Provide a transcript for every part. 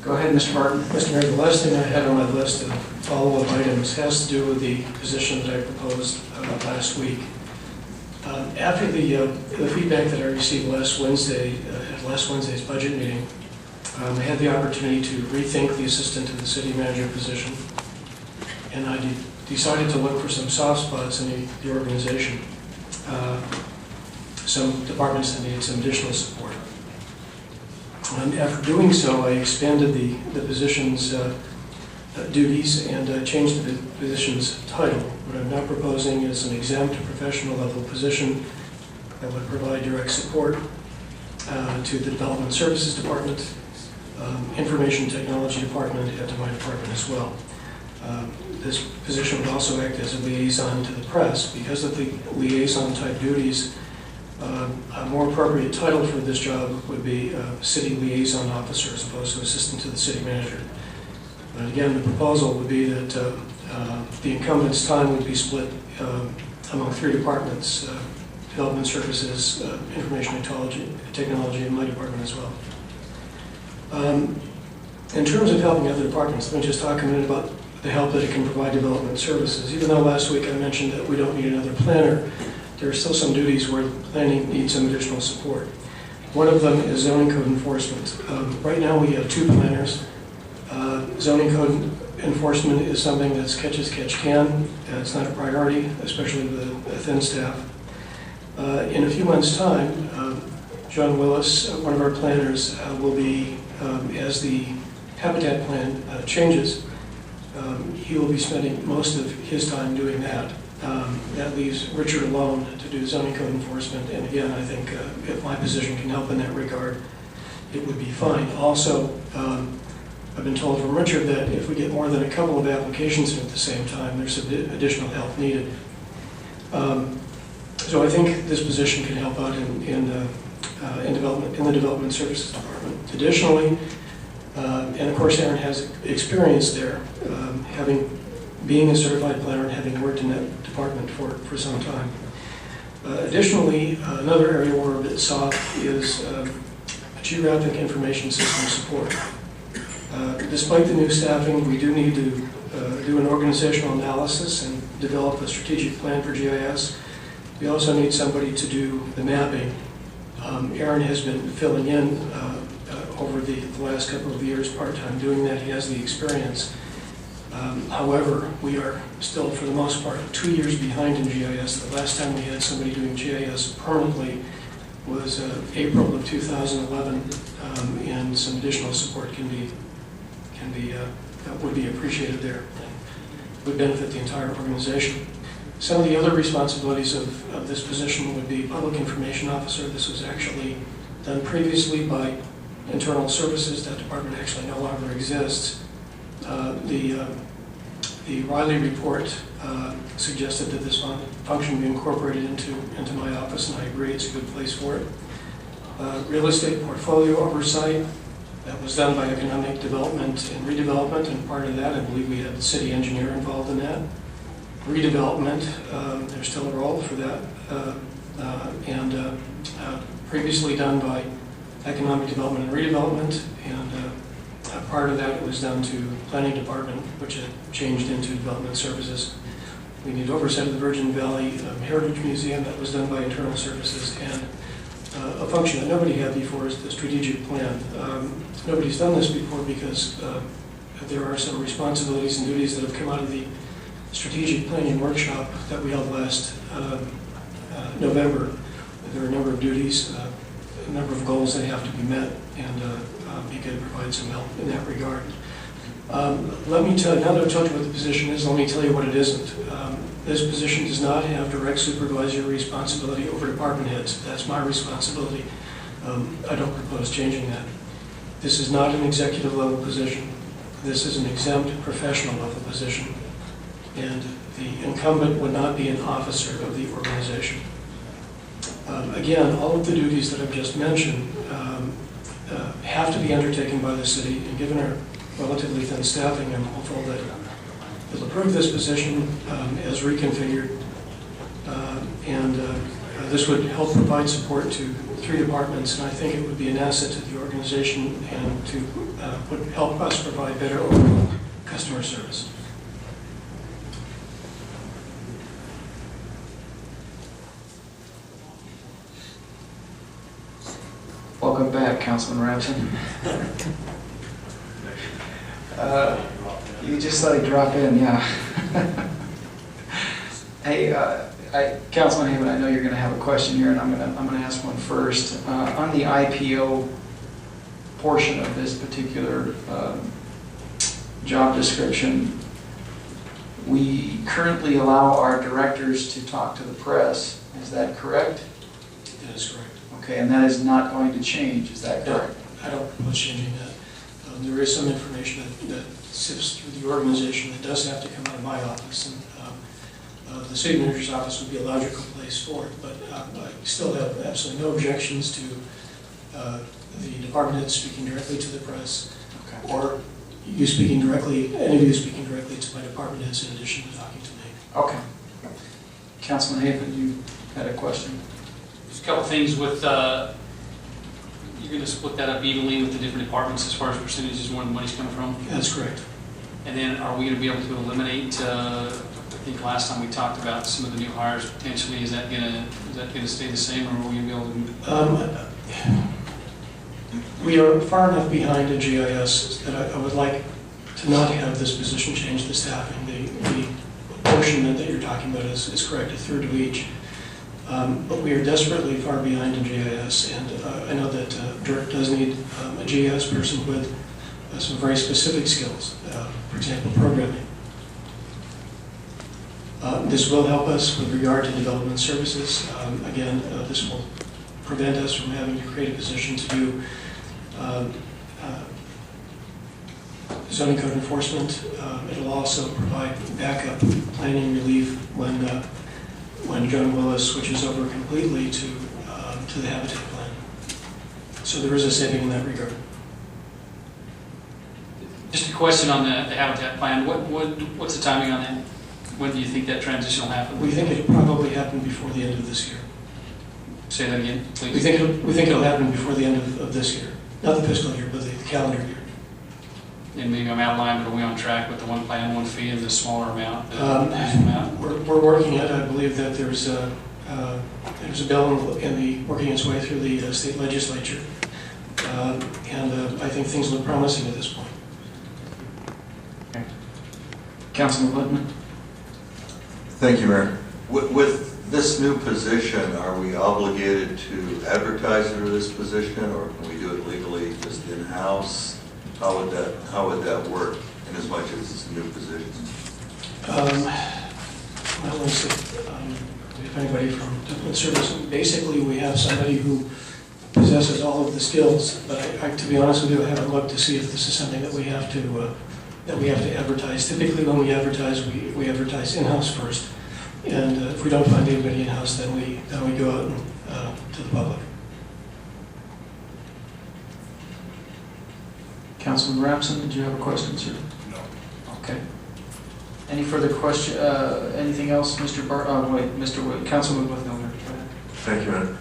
Go ahead, Mr. Martin. Mr. Mayor, the last thing I had on my list of follow-up items has to do with the position that I proposed last week. After the feedback that I received last Wednesday, at last Wednesday's budget meeting, I had the opportunity to rethink the assistant to the city manager position, and I decided to look for some soft spots in the organization, some departments that needed some additional support. After doing so, I expanded the position's duties and changed the position's title. What I'm now proposing is an exempt professional level position that would provide direct support to the Development Services Department, Information Technology Department, and to my department as well. This position would also act as a liaison to the press. Because of the liaison type duties, a more appropriate title for this job would be City Liaison Officer as opposed to Assistant to the City Manager. And again, the proposal would be that the incumbent's time would be split among three departments, Development Services, Information Technology, and my department as well. In terms of helping other departments, let me just talk a minute about the help that it can provide Development Services. Even though last week I mentioned that we don't need another planner, there are still some duties where planning needs some additional support. One of them is zoning code enforcement. Right now we have two planners. Zoning code enforcement is something that's catch as catch can. It's not a priority, especially with a thin staff. In a few months' time, John Willis, one of our planners, will be, as the habitat plan changes, he will be spending most of his time doing that. That leaves Richard alone to do zoning code enforcement, and again, I think if my position can help in that regard, it would be fine. Also, I've been told from Richard that if we get more than a couple of applications at the same time, there's additional help needed. So I think this position can help out in the Development Services Department. Additionally, and of course Aaron has experience there, being a certified planner and having worked in that department for some time. Additionally, another area where we're a bit soft is geographic information system support. Despite the new staffing, we do need to do an organizational analysis and develop a strategic plan for GIS. We also need somebody to do the mapping. Aaron has been filling in over the last couple of years part-time doing that. He has the experience. However, we are still, for the most part, 2 years behind in GIS. The last time we had somebody doing GIS permanently was April of 2011, and some additional support would be appreciated there and would benefit the entire organization. Some of the other responsibilities of this position would be Public Information Officer. This was actually done previously by Internal Services. That department actually no longer exists. The Riley report suggested that this function be incorporated into my office, and I agree it's a good place for it. Real estate portfolio oversight, that was done by Economic Development and Redevelopment, and part of that, I believe we had the city engineer involved in that. Redevelopment, there's still a role for that, and previously done by Economic Development and Redevelopment, and part of that was done to Planning Department, which had changed into Development Services. We need oversight of the Virgin Valley Heritage Museum. That was done by Internal Services, and a function that nobody had before is the strategic plan. Nobody's done this before because there are some responsibilities and duties that have come out of the strategic planning workshop that we held last November. There are a number of duties, a number of goals that have to be met, and you can provide some help in that regard. Let me tell you, now that I've told you what the position is, let me tell you what it isn't. This position does not have direct supervisory responsibility over department heads. That's my responsibility. I don't propose changing that. This is not an executive level position. This is an exempt professional level position. And the incumbent would not be an officer of the organization. Again, all of the duties that I've just mentioned have to be undertaken by the city, and given our relatively thin staffing, I'm hopeful that it'll approve this position as reconfigured and This would help provide support to 3 departments, and I think it would be an asset to the organization and to would help us provide better overall customer service. Welcome back, Councilman Ramsden. You just let it drop in, yeah. Hey, Councilman Haven, I know you're going to have a question here, and I'm going to ask one first. On the IPO portion of this particular job description, we currently allow our directors to talk to the press. Is that correct? That is correct. Okay, and that is not going to change, is that correct? No, I don't propose changing that. There is some information that sifts through the organization that does have to come out of my office, and the city manager's office would be a logical place for it, but I still have absolutely no objections to the department head speaking directly to the press, okay, or you speaking directly, any of you speaking directly to my department heads in addition to talking to me. Okay. Councilman Haven, you had a question? Just a couple things with, you're going to split that up evenly with the different departments as far as percentages where the money's coming from? That's correct. And then are we going to be able to eliminate, I think last time we talked about some of the new hires potentially, is that going to stay the same, or are we going to be able to? We are far enough behind in GIS that I would like to not have this position change the staffing. The portion that you're talking about is correct, a third of each. But we are desperately far behind in GIS, and I know that DIRT does need a GIS person with some very specific skills, for example, programming. This will help us with regard to development services. Again, this will prevent us from having to create a position to do zoning code enforcement. It'll also provide backup planning relief when John Willis switches over completely to the habitat plan. So there is a saving in that regard. Just a question on the habitat plan. What's the timing on that? When do you think that transition will happen? We think it'll probably happen before the end of this year. Say that again, please. We think it'll happen before the end of this year. Not the fiscal year, but the calendar year. And maybe I'm out of line, but are we on track with the one plan, one fee, and the smaller amount? We're working it. I believe that there's a bill working its way through the state legislature, and I think things look promising at this point. Okay. Councilman Whitman. Thank you, Mayor. With this new position, are we obligated to advertise for this position, or can we do it legally just in-house? How would that work, in as much as it's a new position? Well, let's see. If anybody from Development Service, basically we have somebody who possesses all of the skills, but to be honest with you, I haven't looked to see if this is something that we have to advertise. Typically, when we advertise in-house first, and if we don't find anybody in-house, then we go out and, to the public. Councilman Ramsden, did you have a question, sir? No. Okay. Any further question? Anything else, Mr. Councilman Whitmiller? Thank you, Mayor.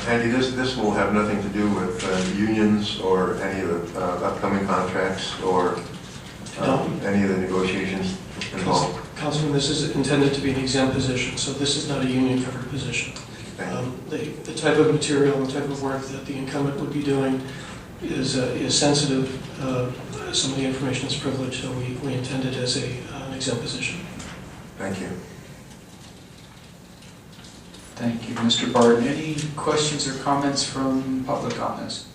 Andy, this will have nothing to do with unions or any of the upcoming contracts or any of the negotiations involved. Councilman, this is intended to be an exempt position, so this is not a union-covered position. The type of material and type of work that the incumbent would be doing is sensitive. Some of the information is privileged, so we intend it as an exempt position. Thank you. Thank you, Mr. Barton. Any questions or comments from public on this?